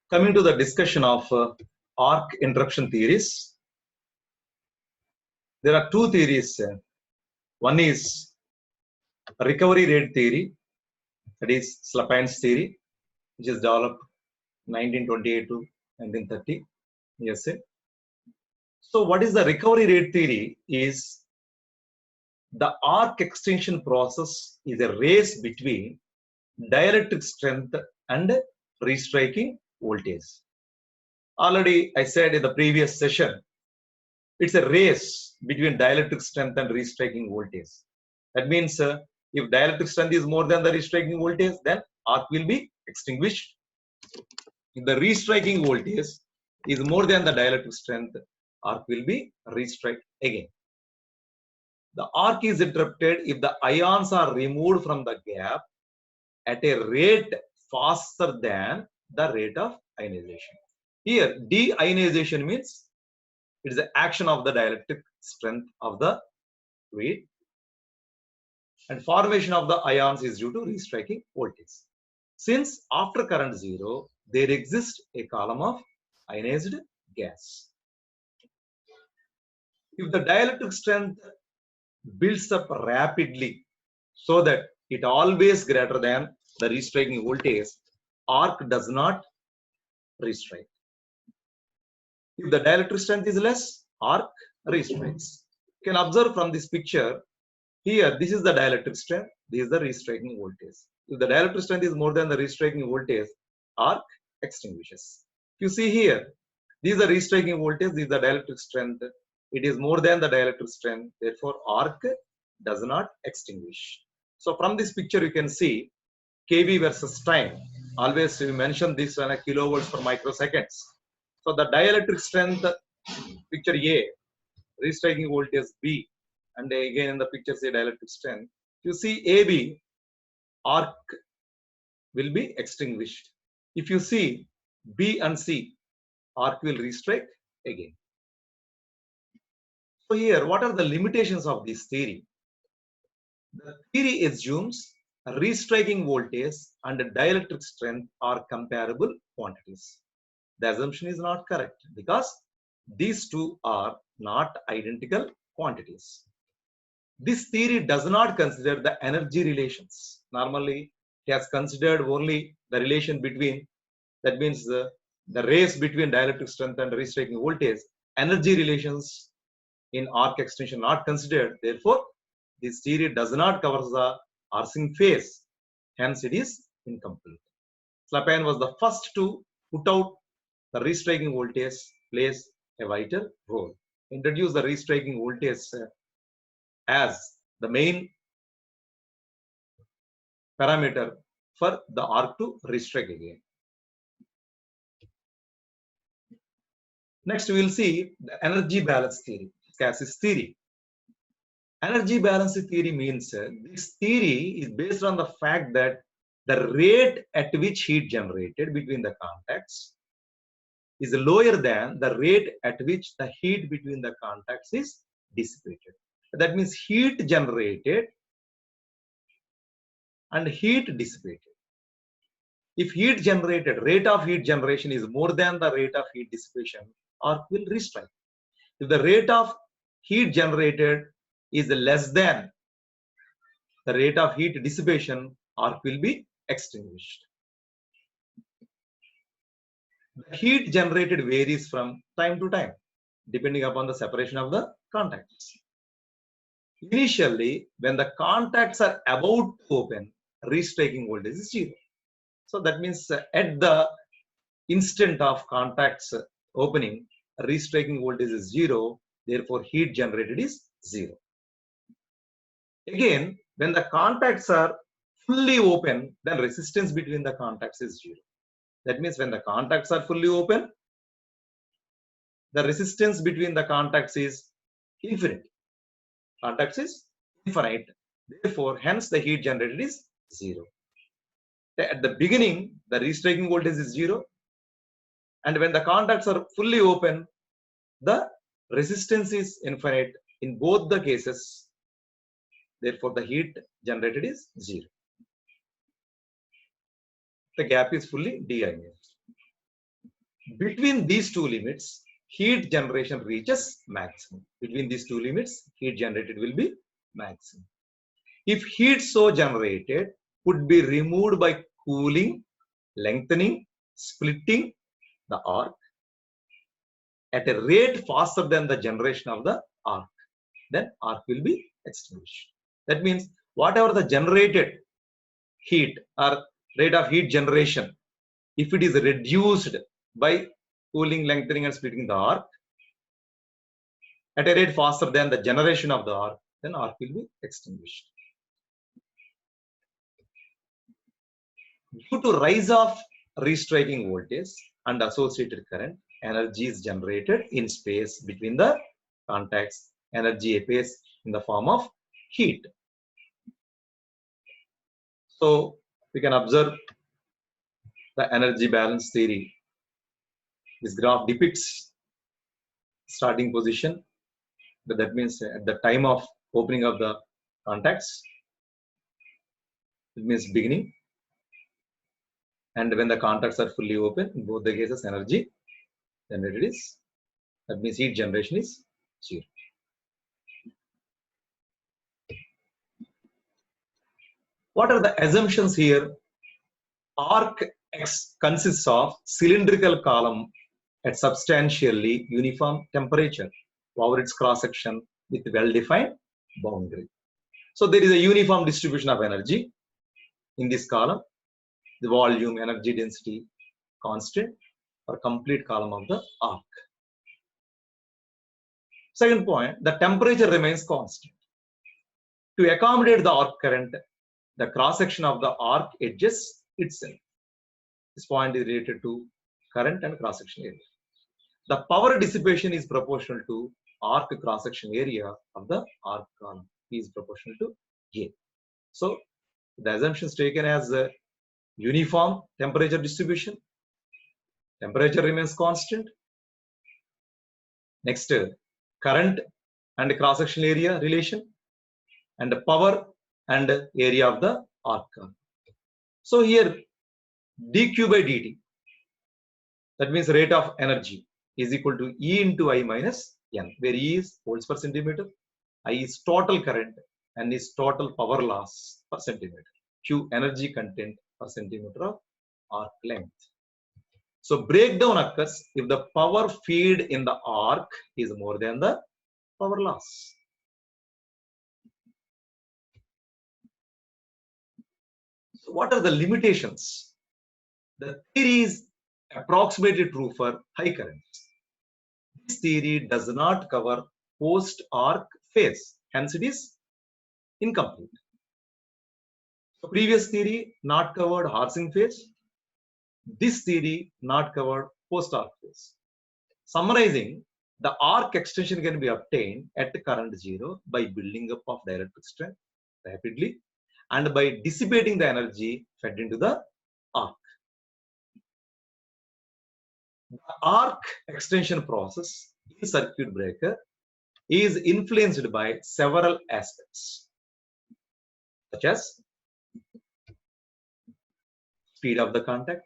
Coming to the discussion of arc interruption theories, there are two theories. One is recovery rate theory, that is Slapine's theory, which is developed 1928 to 1930 USA. So what is the recovery rate theory? Is the arc extension process is a race between dielectric strength and restriking voltage. Already I said in the previous session, it's a race between dielectric strength and restriking voltage. That means if dielectric strength is more than the restriking voltage, then arc will be extinguished. If the restriking voltage is more than the dielectric strength, arc will be restrike again. The arc is interrupted if the ions are removed from the gap at a rate faster than the rate of ionization. Here, deionization means it is the action of the dielectric strength of the fluid, and formation of the ions is due to restriking voltage. Since after current zero, there exists a column of ionized gas. If the dielectric strength builds up rapidly so that it always greater than the restriking voltage, arc does not restrike. If the dielectric strength is less, arc restrikes. You can observe from this picture, here this is the dielectric strength, this is the restriking voltage. If the dielectric strength is more than the restriking voltage, arc extinguishes. If you see here, this is the restriking voltage, this is the dielectric strength. It is more than the dielectric strength, therefore arc does not extinguish. So from this picture you can see kV versus time. Always we mention this on a kilovolts per microseconds. So the dielectric strength, picture A, restriking voltage B, and again in the picture say dielectric strength. You see AB, arc will be extinguished. If you see B and C, arc will restrike again. So here, what are the limitations of this theory? The theory assumes restriking voltage and dielectric strength are comparable quantities. The assumption is not correct because these two are not identical quantities. This theory does not consider the energy relations. Normally, it has considered only the relation between, that means the race between dielectric strength and restriking voltage. Energy relations in arc extension not considered. Therefore, this theory does not cover the arcing phase. Hence, it is incomplete. Slapine was the first to put out the restriking voltage plays a vital role. Introduce the restriking voltage as the main parameter for the arc to restrike again. Next, we will see the energy balance theory, Cassis theory. Energy balance theory means this theory is based on the fact that the rate at which heat generated between the contacts is lower than the rate at which the heat between the contacts is dissipated. That means heat generated and heat dissipated. If heat generated, rate of heat generation is more than the rate of heat dissipation, arc will restrike. If the rate of heat generated is less than the rate of heat dissipation, arc will be extinguished. The heat generated varies from time to time, depending upon the separation of the contacts. Initially, when the contacts are about to open, restriking voltage is zero. So that means at the instant of contacts opening, restriking voltage is zero, therefore heat generated is zero. Again, when the contacts are fully open, then resistance between the contacts is zero. That means when the contacts are fully open, the resistance between the contacts is infinite. Contacts is infinite. Therefore, hence the heat generated is zero. At the beginning, the restriking voltage is zero. And when the contacts are fully open, the resistance is infinite in both the cases. Therefore, the heat generated is zero. The gap is fully deionized. Between these two limits, heat generation reaches maximum. Between these two limits, heat generated will be maximum. If heat so generated could be removed by cooling, lengthening, splitting the arc at a rate faster than the generation of the arc, then arc will be extinguished. That means whatever the generated heat or rate of heat generation, if it is reduced by cooling, lengthening and splitting the arc at a rate faster than the generation of the arc, then arc will be extinguished. Due to rise of restriking voltage and associated current, energy is generated in space between the contacts. Energy appears in the form of heat. So we can observe the energy balance theory. This graph depicts starting position. That means at the time of opening of the contacts, it means beginning. And when the contacts are fully open, in both the cases, energy generated is, that means heat generation is 0. What are the assumptions here? Arc X consists of cylindrical column at substantially uniform temperature over its cross section with well-defined boundary. So there is a uniform distribution of energy in this column. The volume, energy density, constant for complete column of the arc. Second point, the temperature remains constant. To accommodate the arc current, the cross section of the arc adjusts itself. This point is related to current and cross section area. The power dissipation is proportional to arc cross section area of the arc column. P is proportional to A. So the assumptions taken as a uniform temperature distribution. Temperature remains constant. Next, current and cross section area relation, and the power and area of the arc column. So here dq by dt, that means rate of energy, is equal to E into I minus N, where E is volts per centimeter, I is total current, N is total power loss per centimeter, Q energy content per centimeter of arc length. So breakdown occurs if the power feed in the arc is more than the power loss. So what are the limitations? The theory is approximately true for high currents. This theory does not cover post-arc phase, hence it is incomplete. So previous theory not covered Harsing phase. This theory not covered post-arc phase. Summarizing, the arc extension can be obtained at current 0 by building up of dielectric strength rapidly and by dissipating the energy fed into the arc. The arc extension process in circuit breaker is influenced by several aspects, such as speed of the contact,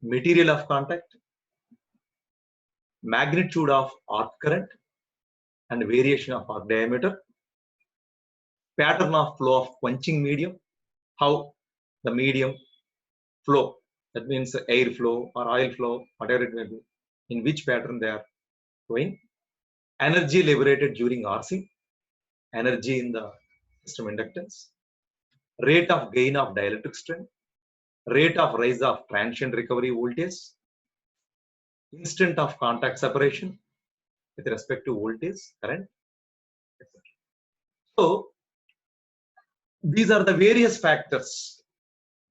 material of contact, magnitude of arc current and variation of arc diameter, pattern of flow of quenching medium, how the medium flow, that means air flow or oil flow, whatever it may be, in which pattern they are flowing, energy liberated during arcing, energy in the system inductance, rate of gain of dielectric strength, rate of rise of transient recovery voltage, instant of contact separation with respect to voltage, current, etc. So these are the various factors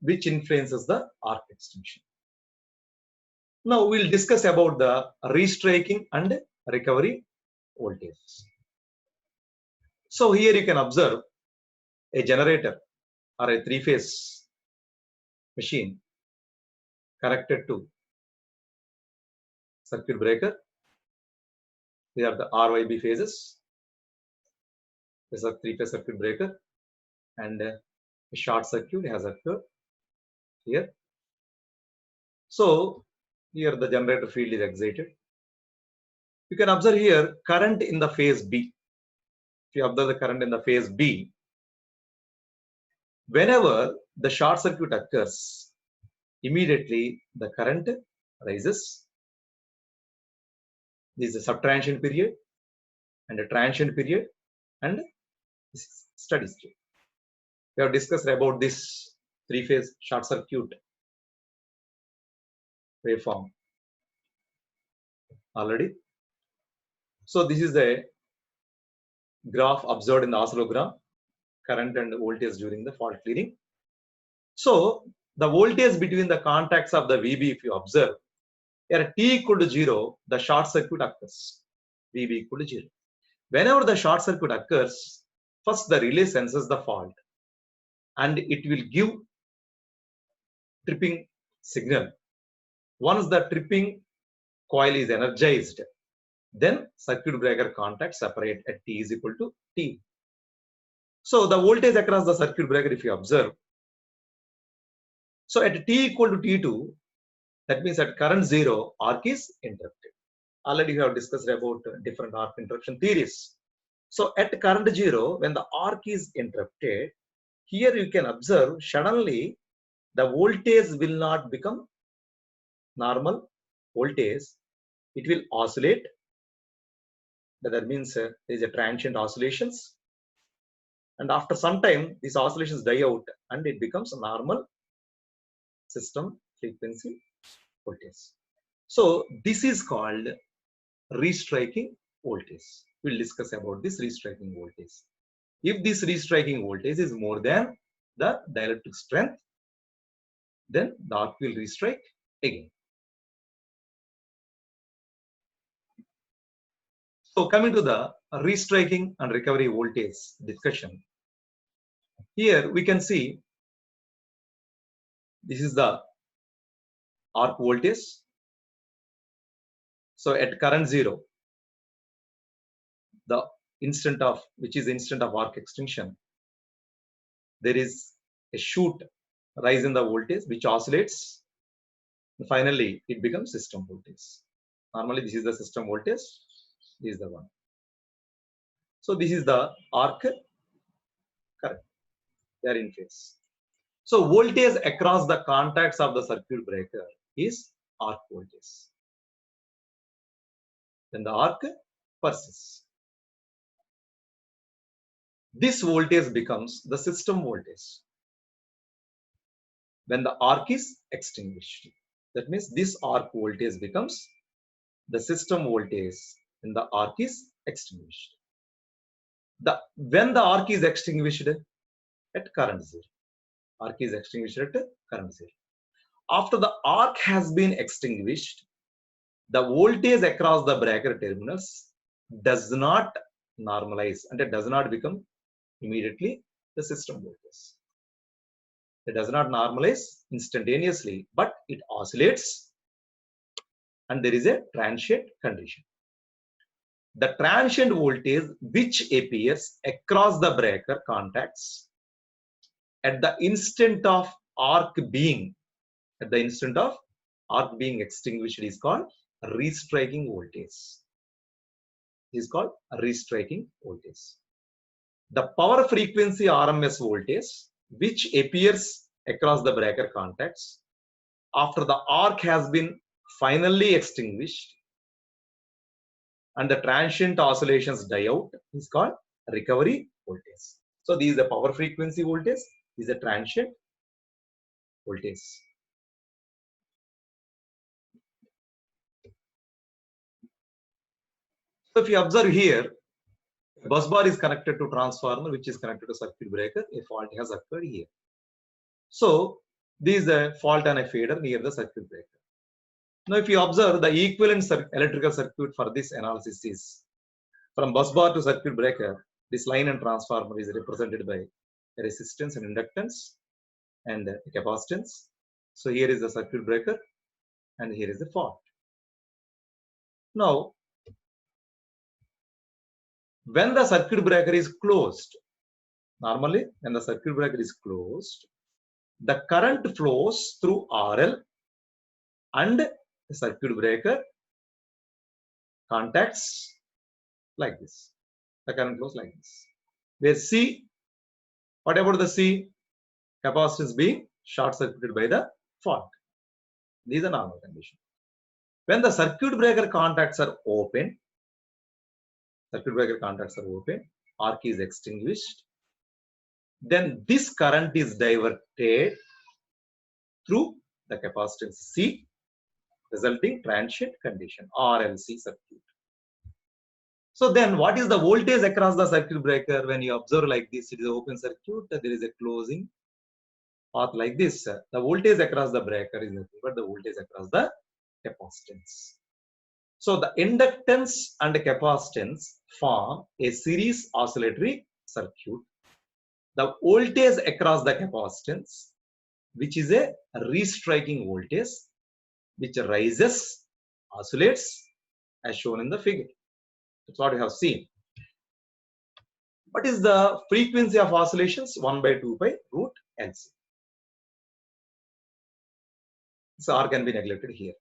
which influences the arc extension. Now we'll discuss about the restriking and recovery voltages. So here you can observe a generator or a three-phase machine connected to circuit breaker. These are the RYB phases. This is a three-phase circuit breaker, and a short circuit has occurred here. So Here the generator field is excited. You can observe here current in the phase B. If you observe the current in the phase B, whenever the short circuit occurs, immediately the current rises. This is a subtransient period and a transient period and steady state. We have discussed about this three-phase short circuit waveform already. So this is the graph observed in the oscillogram, current and voltage during the fault clearing. So the voltage between the contacts of the VB, if you observe, at t equal to 0, the short circuit occurs. VB equal to 0. Whenever the short circuit occurs, first the relay senses the fault and it will give tripping signal. Once the tripping coil is energized, then circuit breaker contacts separate at t is equal to t. So the voltage across the circuit breaker, if you observe, so at t equal to t2, that means at current 0, arc is interrupted. Already we have discussed about different arc interruption theories. So at current 0, when the arc is interrupted, here you can observe suddenly the voltage will not become normal voltage. It will oscillate. That means there is a transient oscillations. And after some time, these oscillations die out and it becomes a normal system frequency voltage. So this is called restriking voltage. We'll discuss about this restriking voltage. If this restriking voltage is more than the dielectric strength, then the arc will restrike again. So coming to the restriking and recovery voltage discussion. Here we can see this is the arc voltage. So at current 0, the instant of which is the instant of arc extinction, there is a shoot rise in the voltage which oscillates. Finally, it becomes system voltage. Normally, this is the system voltage. This is the one. So this is the arc current. They are in phase. So voltage across the contacts of the circuit breaker is arc voltage. Then the arc persists. This voltage becomes the system voltage when the arc is extinguished. That means this arc voltage becomes the system voltage when the arc is extinguished. When the arc is extinguished at current 0. Arc is extinguished at current 0. After the arc has been extinguished, the voltage across the breaker terminals does not normalize and it does not become immediately the system voltage. It does not normalize instantaneously, but it oscillates and there is a transient condition. The transient voltage which appears across the breaker contacts at the instant of arc being extinguished is called restriking voltage. Is called restriking voltage. The power frequency RMS voltage which appears across the breaker contacts after the arc has been finally extinguished and the transient oscillations die out is called recovery voltage. So this is the power frequency voltage, this is a transient voltage. So if you observe here, bus bar is connected to transformer which is connected to circuit breaker, a fault has occurred here. So this is a fault on a fader near the circuit breaker. Now if you observe the equivalent electrical circuit for this analysis is from bus bar to circuit breaker, this line and transformer is represented by resistance and inductance and capacitance. So here is the circuit breaker and here is the fault. Now when the circuit breaker is closed, normally when the circuit breaker is closed, the current flows through RL and the circuit breaker contacts like this. The current flows like this. Where C, what about the C? Capacitance being short circuited by the fault. These are normal conditions. When the circuit breaker contacts are open, arc is extinguished, then this current is diverted through the capacitance C, resulting transient condition, RLC circuit. So then what is the voltage across the circuit breaker? When you observe like this, it is an open circuit, there is a closing path like this. The voltage across the breaker is nothing but the voltage across the capacitance. So the inductance and capacitance form a series oscillatory circuit. The voltage across the capacitance, which is a restriking voltage, which rises, oscillates, as shown in the figure. That's what we have seen. What is the frequency of oscillations? 1 by 2 pi root LC. So R can be neglected here.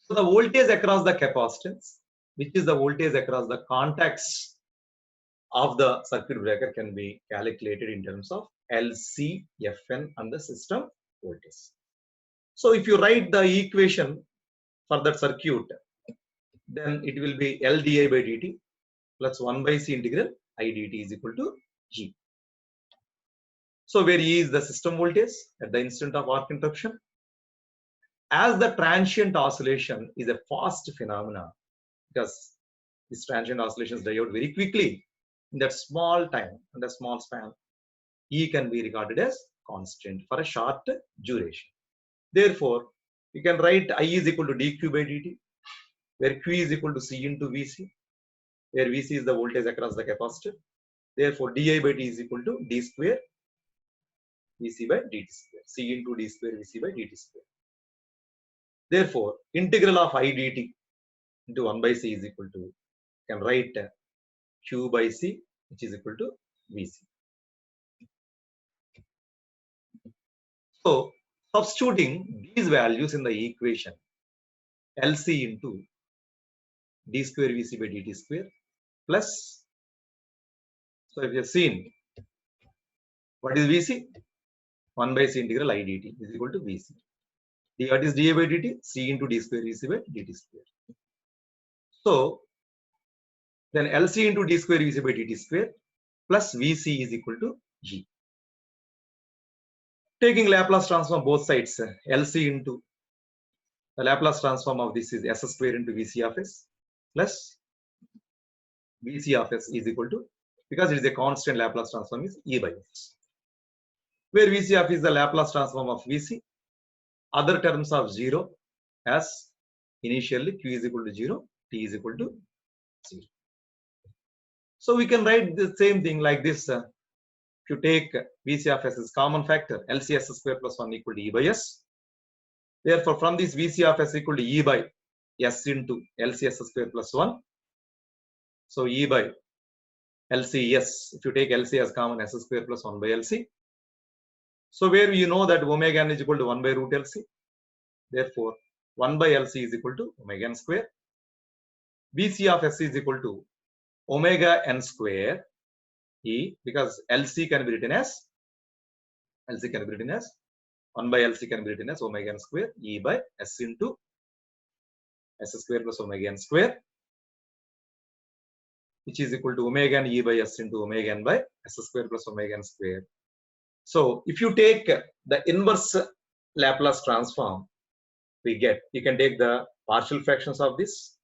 So the voltage across the capacitance, which is the voltage across the contacts of the circuit breaker, can be calculated in terms of LC, Fn and the system voltage. So if you write the equation for that circuit, then it will be L di by dt plus 1 by C integral I dt is equal to G. So where E is the system voltage at the instant of arc interruption. As the transient oscillation is a fast phenomena, because these transient oscillations die out very quickly in that small time and a small span, E can be regarded as constant for a short duration. Therefore, you can write I is equal to dq by dt, where Q is equal to C into Vc, where Vc is the voltage across the capacitor. Therefore, di by d is equal to d square Vc by dt square, C into d square Vc by dt square. Therefore, integral of I dt into 1 by C is equal to, you can write Q by C, which is equal to Vc. So, substituting these values in the equation, LC into d square Vc by dt square plus, so if you have seen, what is Vc? 1 by C integral I dt is equal to Vc. What is dA by dt? C into d square Vc by dt square. So, then LC into d square Vc by dt square plus Vc is equal to G. Taking Laplace transform both sides, LC into the Laplace transform of this is S square into Vc of s plus Vc of s is equal to, because it is a constant, Laplace transform is E by s, where Vc of is the Laplace transform of Vc, other terms of 0 as initially Q is equal to 0, T is equal to 0. So we can write the same thing like this. If you take Vc of s as common factor, LCS square plus 1 equal to E by s. Therefore, from this Vc of s equal to E by s into LCS square plus 1. So E by LCS, if you take LC as common, s square plus 1 by LC. So where you know that omega n is equal to 1 by root LC. Therefore, 1 by LC is equal to omega n square. Vc of s is equal to omega n square E, because LC can be written as 1 by LC can be written as omega n square E by s into s square plus omega n square, which is equal to omega n E by s into omega n by s square plus omega n square. So if you take the inverse Laplace transform, we get, you can take the partial fractions of this,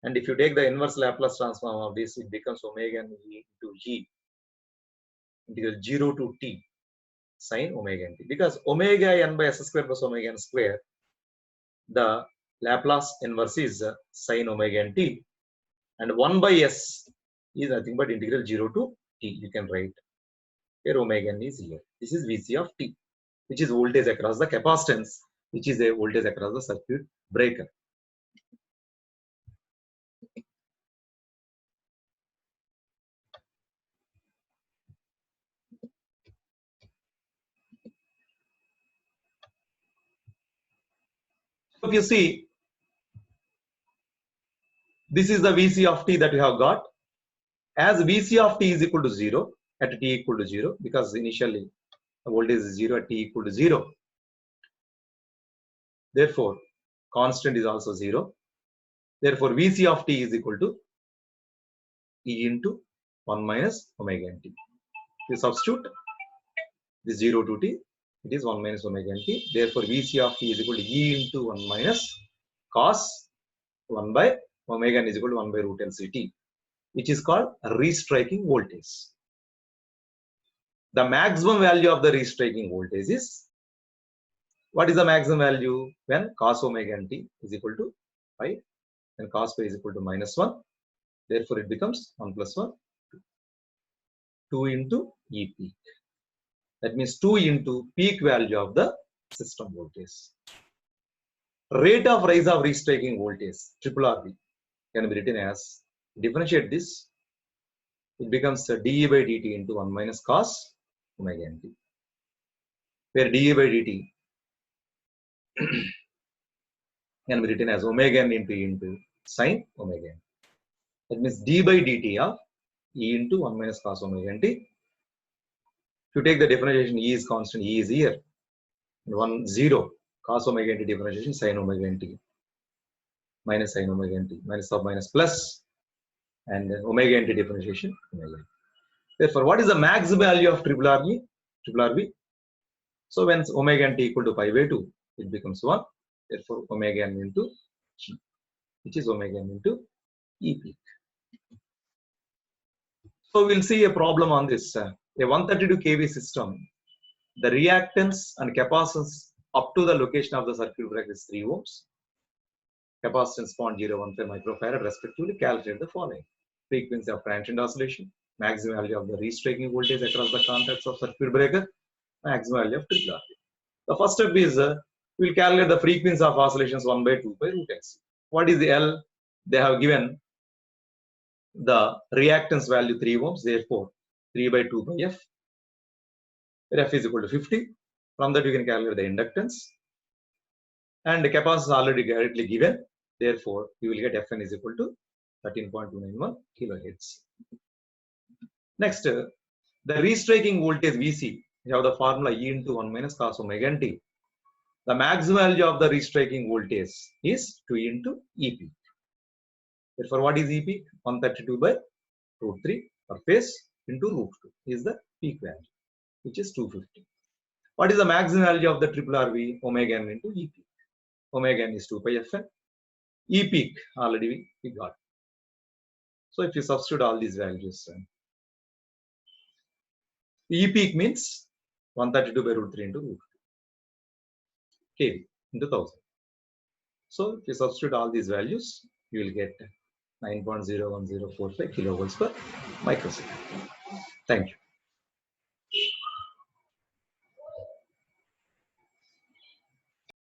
and if you take the inverse Laplace transform of this, it becomes omega n E into G integral 0 to t sin omega n t, because omega n by s square plus omega n square, the Laplace inverse is sin omega n t, and 1 by s is nothing but integral 0 to t. You can write here omega n is here. This is Vc of t, which is voltage across the capacitance, which is a voltage across the circuit breaker. if you see, this is the VC of t that we have got. As VC of t is equal to 0 at t equal to 0, because initially the voltage is 0 at t equal to 0. Therefore, constant is also 0. Therefore, VC of t is equal to E into 1 minus omega n t. You substitute this 0 to t, it is 1 minus omega n t. Therefore, VC of t is equal to E into 1 minus cos 1 by omega n is equal to 1 by root LCT, which is called restriking voltage. The maximum value of the restriking voltage is, what is the maximum value? When cos omega n t is equal to pi and cos pi is equal to minus 1. Therefore, it becomes 1 plus 1, 2 into E peak. That means 2 into peak value of the system voltage. Rate of rise of restriking voltage, triple RV, can be written as, differentiate this, it becomes dE by dt into 1 minus cos omega n t, where dE by dt can be written as omega n into sine omega n. That means d by dt of E into 1 minus cos omega n t. If you take the differentiation, E is constant, E is here, and 1, 0, cos omega n t differentiation, sine omega n t, minus sine omega n t, minus of minus plus, and then omega n t differentiation, omega n. Therefore, what is the max value of triple RV? Triple RV. So when omega n t equal to pi by 2, it becomes 1. Therefore, omega n into G, which is omega n into E peak. So we'll see a problem on this. A 132 kV system, the reactance and capacitance up to the location of the circuit breaker is 3 ohms. Capacitance 0.015 microfarad respectively. Calculate the following: frequency of transient oscillation, maximum value of the restriking voltage across the contacts of circuit breaker, maximum value of triple RV. The first step is we'll calculate the frequency of oscillations 1 by 2 by root x. What is the L? They have given the reactance value 3 ohms, therefore 3 by 2 by F. F is equal to 50. From that, you can calculate the inductance. And the capacitance is already directly given. Therefore, you will get Fn is equal to 13.291 kilohertz. Next, the restriking voltage Vc, you have the formula E into 1 minus cos omega n t. The maximum value of the restriking voltage is 2 into E peak. Therefore, what is E peak? 132 by root 3 per phase into root 2 is the peak value, which is 250. What is the maximum value of the triple RV? Omega n into E peak. Omega n is 2 pi Fn. E peak already we got. So if you substitute all these values, E peak means 132 by root 3 into root 2 kV into 1000. So if you substitute all these values, you will get 9.01045 kilovolts per microsecond. Thank you.